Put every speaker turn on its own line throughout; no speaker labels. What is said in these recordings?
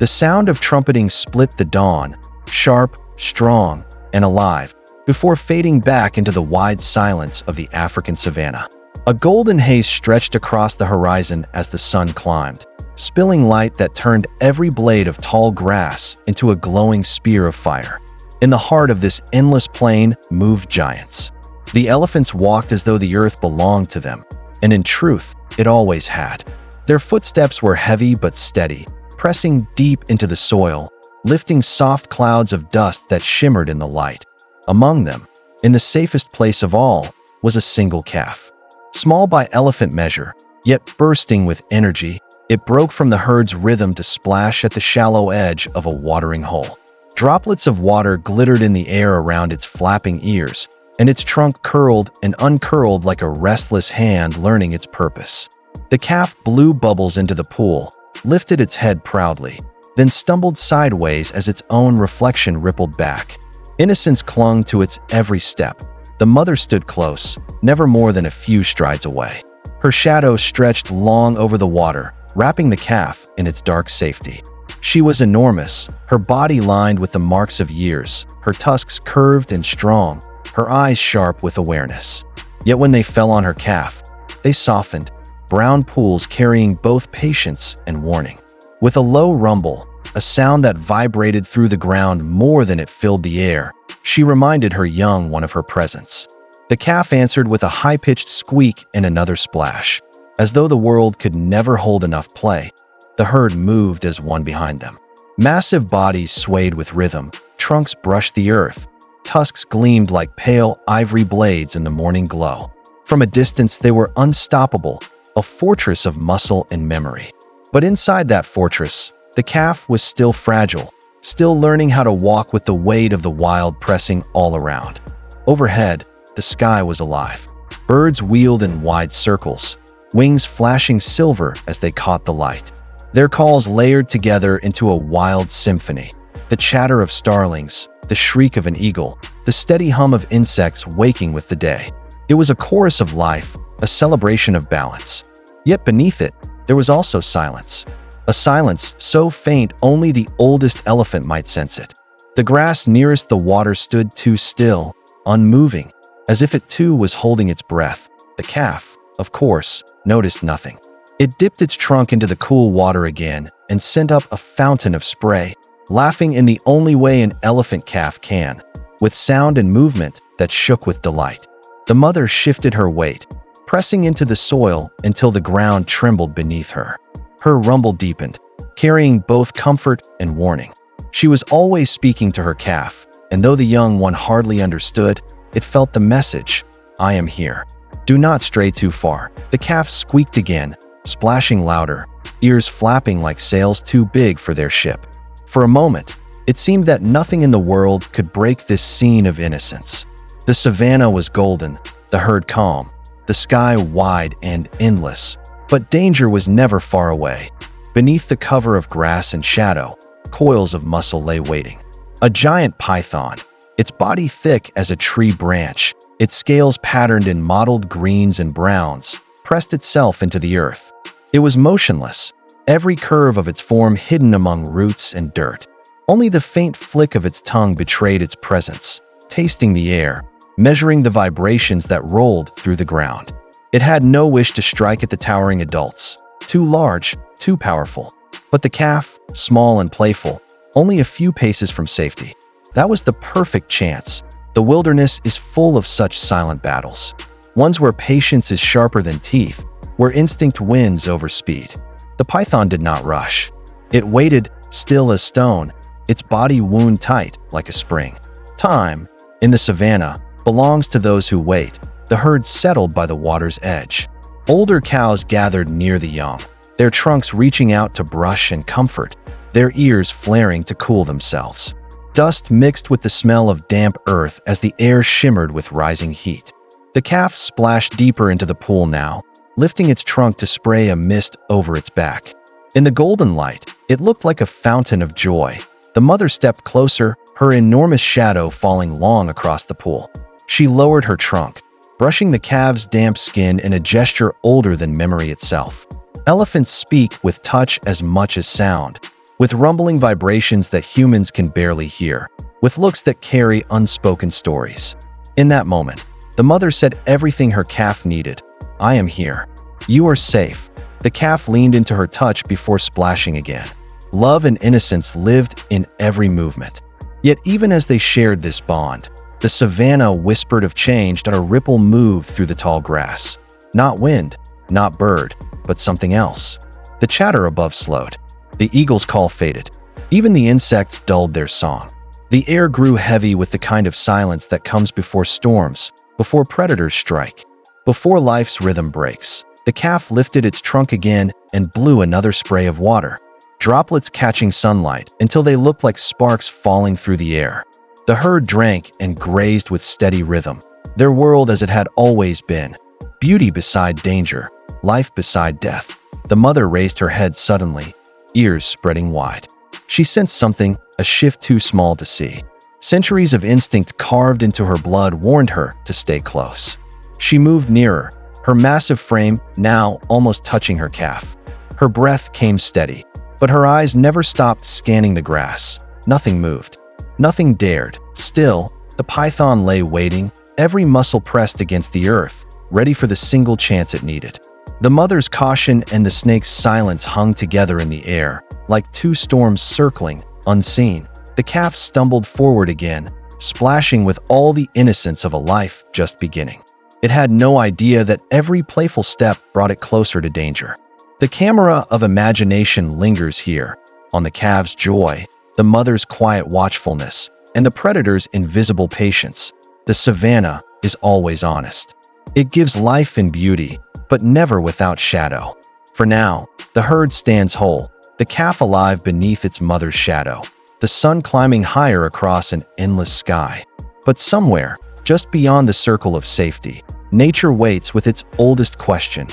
The sound of trumpeting split the dawn, sharp, strong, and alive, before fading back into the wide silence of the African savanna. A golden haze stretched across the horizon as the sun climbed, spilling light that turned every blade of tall grass into a glowing spear of fire. In the heart of this endless plain moved giants. The elephants walked as though the earth belonged to them, and in truth, it always had. Their footsteps were heavy but steady, pressing deep into the soil, lifting soft clouds of dust that shimmered in the light. Among them, in the safest place of all, was a single calf. Small by elephant measure, yet bursting with energy, it broke from the herd's rhythm to splash at the shallow edge of a watering hole. Droplets of water glittered in the air around its flapping ears, and its trunk curled and uncurled like a restless hand learning its purpose. The calf blew bubbles into the pool, lifted its head proudly, then stumbled sideways as its own reflection rippled back. Innocence clung to its every step. The mother stood close, never more than a few strides away. Her shadow stretched long over the water, wrapping the calf in its dark safety. She was enormous, her body lined with the marks of years, her tusks curved and strong, her eyes sharp with awareness. Yet when they fell on her calf, they softened, brown pools carrying both patience and warning. With a low rumble, a sound that vibrated through the ground more than it filled the air, she reminded her young one of her presence. The calf answered with a high-pitched squeak and another splash. As though the world could never hold enough play, the herd moved as one behind them. Massive bodies swayed with rhythm, trunks brushed the earth, tusks gleamed like pale ivory blades in the morning glow. From a distance, they were unstoppable, a fortress of muscle and memory. But inside that fortress, the calf was still fragile, still learning how to walk with the weight of the wild pressing all around. Overhead, the sky was alive. Birds wheeled in wide circles, wings flashing silver as they caught the light. Their calls layered together into a wild symphony. The chatter of starlings, the shriek of an eagle, the steady hum of insects waking with the day. It was a chorus of life, a celebration of balance. Yet beneath it, there was also silence. A silence so faint only the oldest elephant might sense it. The grass nearest the water stood too still, unmoving, as if it too was holding its breath. The calf, of course, noticed nothing. It dipped its trunk into the cool water again and sent up a fountain of spray, laughing in the only way an elephant calf can, with sound and movement that shook with delight. The mother shifted her weight, pressing into the soil until the ground trembled beneath her. Her rumble deepened, carrying both comfort and warning. She was always speaking to her calf, and though the young one hardly understood, it felt the message: I am here. Do not stray too far. The calf squeaked again, splashing louder, ears flapping like sails too big for their ship. For a moment, it seemed that nothing in the world could break this scene of innocence. The savanna was golden, the herd calm, the sky wide and endless. But danger was never far away. Beneath the cover of grass and shadow, coils of muscle lay waiting. A giant python, its body thick as a tree branch, its scales patterned in mottled greens and browns, pressed itself into the earth. It was motionless, every curve of its form hidden among roots and dirt. Only the faint flick of its tongue betrayed its presence, tasting the air, measuring the vibrations that rolled through the ground. It had no wish to strike at the towering adults, too large, too powerful. But the calf, small and playful, only a few paces from safety. That was the perfect chance. The wilderness is full of such silent battles. Ones where patience is sharper than teeth, where instinct wins over speed. The python did not rush. It waited, still as stone, its body wound tight like a spring. Time, in the savanna, belongs to those who wait. The herd settled by the water's edge. Older cows gathered near the young, their trunks reaching out to brush and comfort, their ears flaring to cool themselves. Dust mixed with the smell of damp earth as the air shimmered with rising heat. The calf splashed deeper into the pool now, lifting its trunk to spray a mist over its back. In the golden light, it looked like a fountain of joy. The mother stepped closer, her enormous shadow falling long across the pool. She lowered her trunk, brushing the calf's damp skin in a gesture older than memory itself. Elephants speak with touch as much as sound. with rumbling vibrations that humans can barely hear, with looks that carry unspoken stories. In that moment, the mother said everything her calf needed. "I am here. You are safe." The calf leaned into her touch before splashing again. Love and innocence lived in every movement. Yet even as they shared this bond, the savanna whispered of change, and a ripple moved through the tall grass. Not wind, not bird, but something else. The chatter above slowed. The eagle's call faded. Even the insects dulled their song. The air grew heavy with the kind of silence that comes before storms, before predators strike, before life's rhythm breaks. The calf lifted its trunk again and blew another spray of water, droplets catching sunlight until they looked like sparks falling through the air. The herd drank and grazed with steady rhythm, their world as it had always been. Beauty beside danger, life beside death. The mother raised her head suddenly, ears spreading wide. She sensed something, a shift too small to see. Centuries of instinct carved into her blood warned her to stay close. She moved nearer, her massive frame now almost touching her calf. Her breath came steady, but her eyes never stopped scanning the grass. Nothing moved. Nothing dared. Still, the python lay waiting, every muscle pressed against the earth, ready for the single chance it needed. The mother's caution and the snake's silence hung together in the air, like two storms circling, unseen. The calf stumbled forward again, splashing with all the innocence of a life just beginning. It had no idea that every playful step brought it closer to danger. The camera of imagination lingers here, on the calf's joy, the mother's quiet watchfulness, and the predator's invisible patience. The savanna is always honest. It gives life and beauty, but never without shadow. For now, the herd stands whole, the calf alive beneath its mother's shadow, the sun climbing higher across an endless sky. But somewhere, just beyond the circle of safety, nature waits with its oldest question: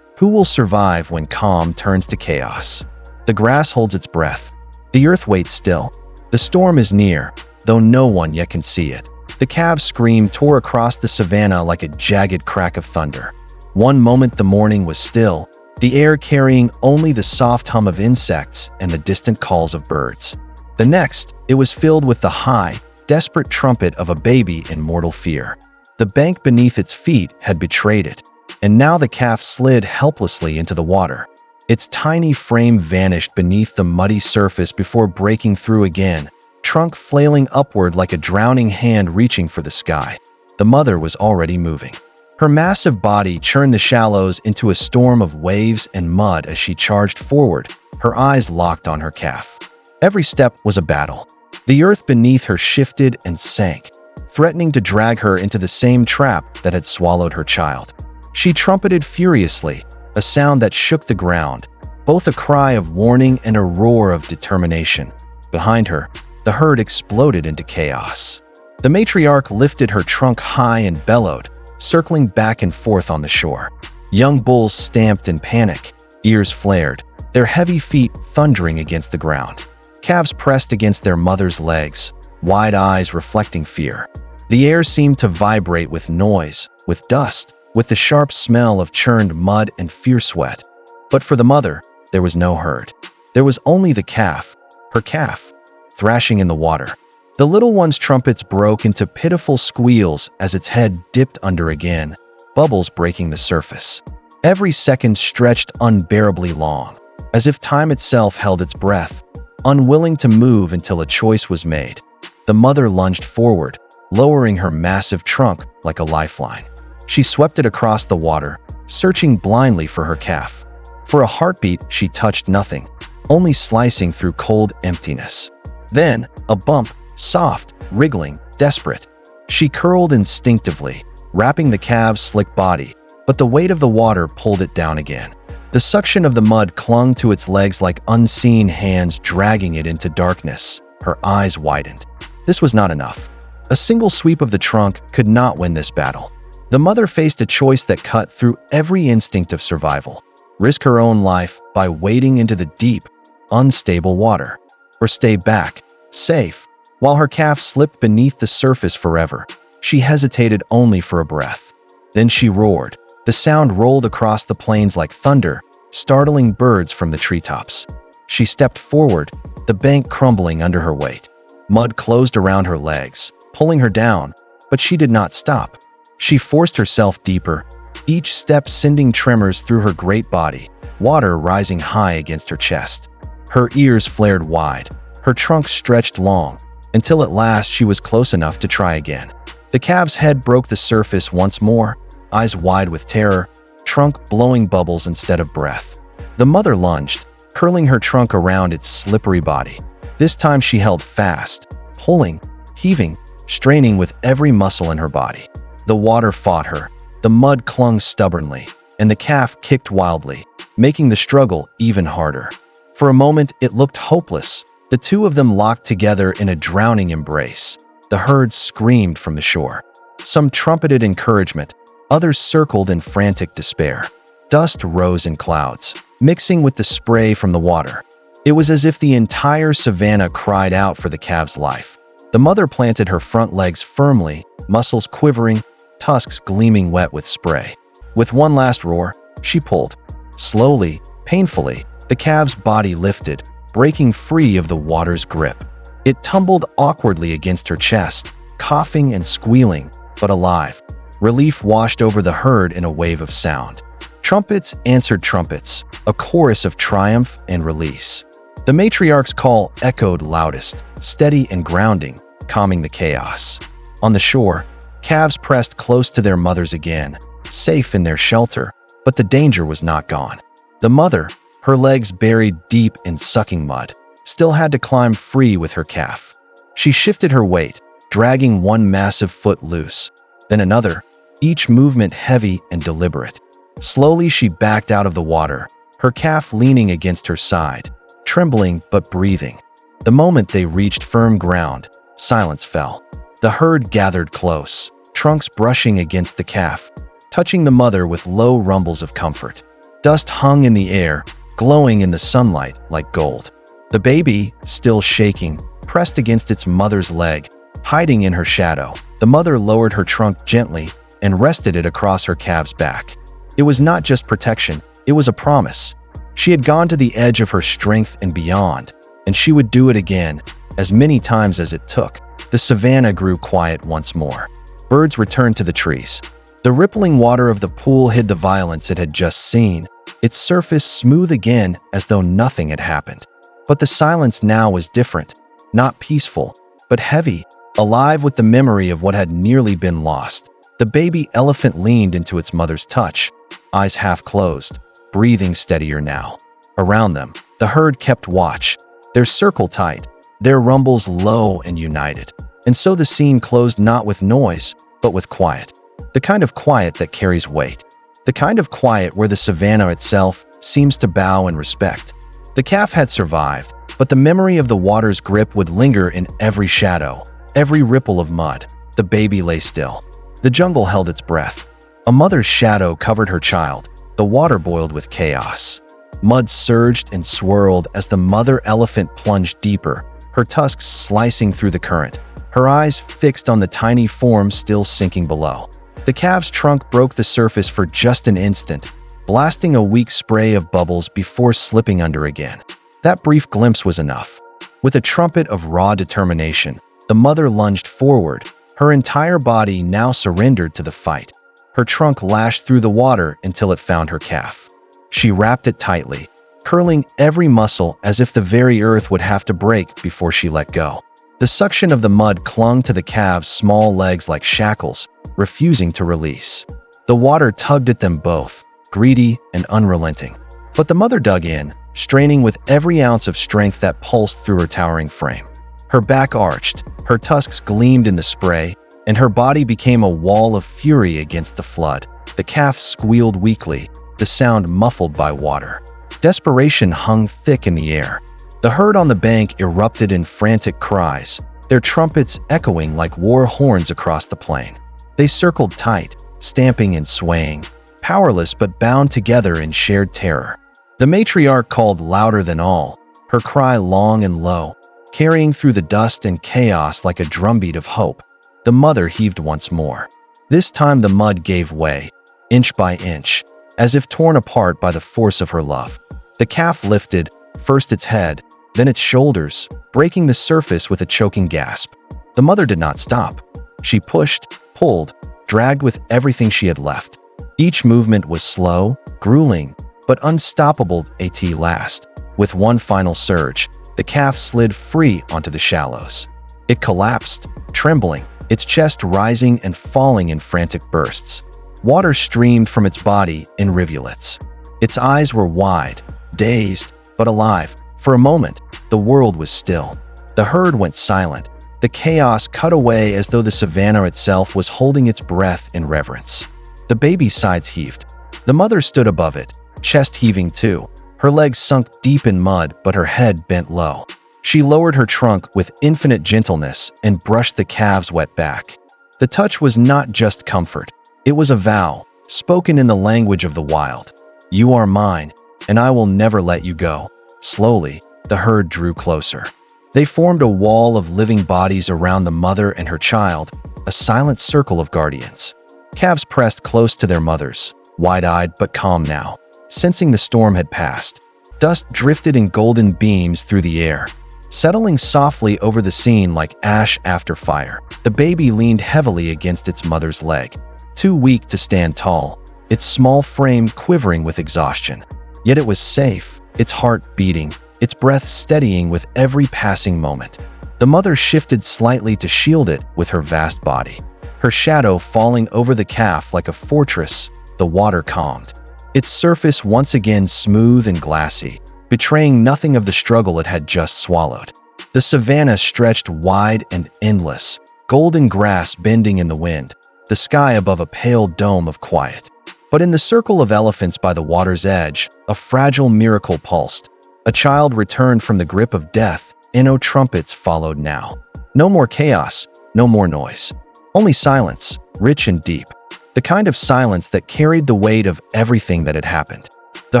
who will survive when calm turns to chaos? The grass holds its breath. The earth waits still. The storm is near, though no one yet can see it. The calf's scream tore across the savanna like a jagged crack of thunder. One moment the morning was still, the air carrying only the soft hum of insects and the distant calls of birds. The next, it was filled with the high, desperate trumpet of a baby in mortal fear. The bank beneath its feet had betrayed it, and now the calf slid helplessly into the water. Its tiny frame vanished beneath the muddy surface before breaking through again, trunk flailing upward like a drowning hand reaching for the sky. The mother was already moving. Her massive body churned the shallows into a storm of waves and mud as she charged forward, her eyes locked on her calf. Every step was a battle. The earth beneath her shifted and sank, threatening to drag her into the same trap that had swallowed her child. She trumpeted furiously, a sound that shook the ground, both a cry of warning and a roar of determination. Behind her, the herd exploded into chaos. The matriarch lifted her trunk high and bellowed, circling back and forth on the shore. Young bulls stamped in panic, ears flared, their heavy feet thundering against the ground. Calves pressed against their mother's legs, wide eyes reflecting fear. The air seemed to vibrate with noise, with dust, with the sharp smell of churned mud and fierce sweat. But for the mother, there was no herd. There was only the calf, her calf, thrashing in the water. The little one's trumpets broke into pitiful squeals as its head dipped under again, bubbles breaking the surface. Every second stretched unbearably long, as if time itself held its breath, unwilling to move until a choice was made. The mother lunged forward, lowering her massive trunk like a lifeline. She swept it across the water, searching blindly for her calf. For a heartbeat, she touched nothing, only slicing through cold emptiness. Then, a bump, soft, wriggling, desperate. She curled instinctively, wrapping the calf's slick body, but the weight of the water pulled it down again. The suction of the mud clung to its legs like unseen hands dragging it into darkness. Her eyes widened. This was not enough. A single sweep of the trunk could not win this battle. The mother faced a choice that cut through every instinct of survival. Risk her own life by wading into the deep, unstable water, or stay back, safe, while her calf slipped beneath the surface forever. She hesitated only for a breath. Then she roared. The sound rolled across the plains like thunder, startling birds from the treetops. She stepped forward, the bank crumbling under her weight. Mud closed around her legs, pulling her down, but she did not stop. She forced herself deeper, each step sending tremors through her great body, water rising high against her chest. Her ears flared wide, her trunk stretched long, until at last she was close enough to try again. The calf's head broke the surface once more, eyes wide with terror, trunk blowing bubbles instead of breath. The mother lunged, curling her trunk around its slippery body. This time she held fast, pulling, heaving, straining with every muscle in her body. The water fought her, the mud clung stubbornly, and the calf kicked wildly, making the struggle even harder. For a moment, it looked hopeless. The two of them locked together in a drowning embrace. The herd screamed from the shore. Some trumpeted encouragement, others circled in frantic despair. Dust rose in clouds, mixing with the spray from the water. It was as if the entire savannah cried out for the calf's life. The mother planted her front legs firmly, muscles quivering, tusks gleaming wet with spray. With one last roar, she pulled. Slowly, painfully, the calf's body lifted, breaking free of the water's grip. It tumbled awkwardly against her chest, coughing and squealing, but alive. Relief washed over the herd in a wave of sound. Trumpets answered trumpets, a chorus of triumph and release. The matriarch's call echoed loudest, steady and grounding, calming the chaos. On the shore, calves pressed close to their mothers again, safe in their shelter, but the danger was not gone. The mother, her legs buried deep in sucking mud, still had to climb free with her calf. She shifted her weight, dragging one massive foot loose, then another, each movement heavy and deliberate. Slowly she backed out of the water, her calf leaning against her side, trembling but breathing. The moment they reached firm ground, silence fell. The herd gathered close, trunks brushing against the calf, touching the mother with low rumbles of comfort. Dust hung in the air, glowing in the sunlight like gold. The baby, still shaking, pressed against its mother's leg, hiding in her shadow. The mother lowered her trunk gently and rested it across her calf's back. It was not just protection, it was a promise. She had gone to the edge of her strength and beyond, and she would do it again, as many times as it took. The savannah grew quiet once more. Birds returned to the trees. The rippling water of the pool hid the violence it had just seen, its surface smooth again as though nothing had happened. But the silence now was different, not peaceful, but heavy, alive with the memory of what had nearly been lost. The baby elephant leaned into its mother's touch, eyes half closed, breathing steadier now. Around them, the herd kept watch, their circle tight, their rumbles low and united. And so the scene closed not with noise, but with quiet. The kind of quiet that carries weight. The kind of quiet where the savannah itself seems to bow in respect. The calf had survived, but the memory of the water's grip would linger in every shadow, every ripple of mud. The baby lay still. The jungle held its breath. A mother's shadow covered her child. The water boiled with chaos. Mud surged and swirled as the mother elephant plunged deeper, her tusks slicing through the current, her eyes fixed on the tiny form still sinking below. The calf's trunk broke the surface for just an instant, blasting a weak spray of bubbles before slipping under again. That brief glimpse was enough. With a trumpet of raw determination, the mother lunged forward, her entire body now surrendered to the fight. Her trunk lashed through the water until it found her calf. She wrapped it tightly, curling every muscle as if the very earth would have to break before she let go. The suction of the mud clung to the calf's small legs like shackles, refusing to release. The water tugged at them both, greedy and unrelenting. But the mother dug in, straining with every ounce of strength that pulsed through her towering frame. Her back arched, her tusks gleamed in the spray, and her body became a wall of fury against the flood. The calf squealed weakly, the sound muffled by water. Desperation hung thick in the air. The herd on the bank erupted in frantic cries, their trumpets echoing like war horns across the plain. They circled tight, stamping and swaying, powerless but bound together in shared terror. The matriarch called louder than all, her cry long and low, carrying through the dust and chaos like a drumbeat of hope. The mother heaved once more. This time the mud gave way, inch by inch, as if torn apart by the force of her love. The calf lifted, first its head, then its shoulders, breaking the surface with a choking gasp. The mother did not stop. She pushed, pulled, dragged with everything she had left. Each movement was slow, grueling, but unstoppable at last. With one final surge, the calf slid free onto the shallows. It collapsed, trembling, its chest rising and falling in frantic bursts. Water streamed from its body in rivulets. Its eyes were wide, dazed, but alive. For a moment, the world was still. The herd went silent. The chaos cut away as though the savanna itself was holding its breath in reverence. The baby's sides heaved. The mother stood above it, chest heaving too. Her legs sunk deep in mud, but her head bent low. She lowered her trunk with infinite gentleness and brushed the calf's wet back. The touch was not just comfort. It was a vow, spoken in the language of the wild. "You are mine, and I will never let you go." Slowly, the herd drew closer. They formed a wall of living bodies around the mother and her child, a silent circle of guardians. Calves pressed close to their mothers, wide-eyed but calm now. Sensing the storm had passed, dust drifted in golden beams through the air, settling softly over the scene like ash after fire. The baby leaned heavily against its mother's leg, too weak to stand tall, its small frame quivering with exhaustion. Yet it was safe, its heart beating, its breath steadying with every passing moment. The mother shifted slightly to shield it with her vast body. Her shadow falling over the calf like a fortress, the water calmed. Its surface once again smooth and glassy, betraying nothing of the struggle it had just swallowed. The savanna stretched wide and endless, golden grass bending in the wind, the sky above a pale dome of quiet. But in the circle of elephants by the water's edge, a fragile miracle pulsed. A child returned from the grip of death, and no trumpets followed now. No more chaos, no more noise. Only silence, rich and deep. The kind of silence that carried the weight of everything that had happened. The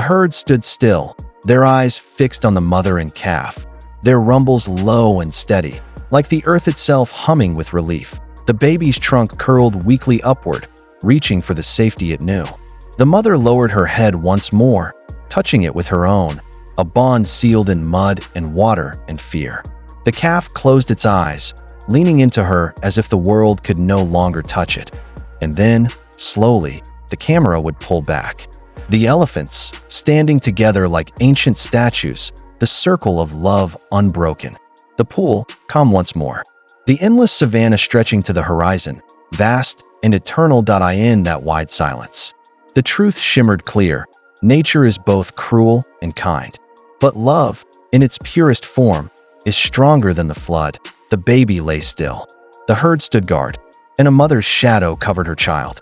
herd stood still, their eyes fixed on the mother and calf, their rumbles low and steady, like the earth itself humming with relief. The baby's trunk curled weakly upward, reaching for the safety it knew. The mother lowered her head once more, touching it with her own, a bond sealed in mud and water and fear. The calf closed its eyes, leaning into her as if the world could no longer touch it. And then, slowly, the camera would pull back. The elephants, standing together like ancient statues, the circle of love unbroken. The pool, calm once more. The endless savanna stretching to the horizon, vast and eternal. In that wide silence, the truth shimmered clear. Nature is both cruel and kind. But love, in its purest form, is stronger than the flood. The baby lay still. The herd stood guard, and a mother's shadow covered her child.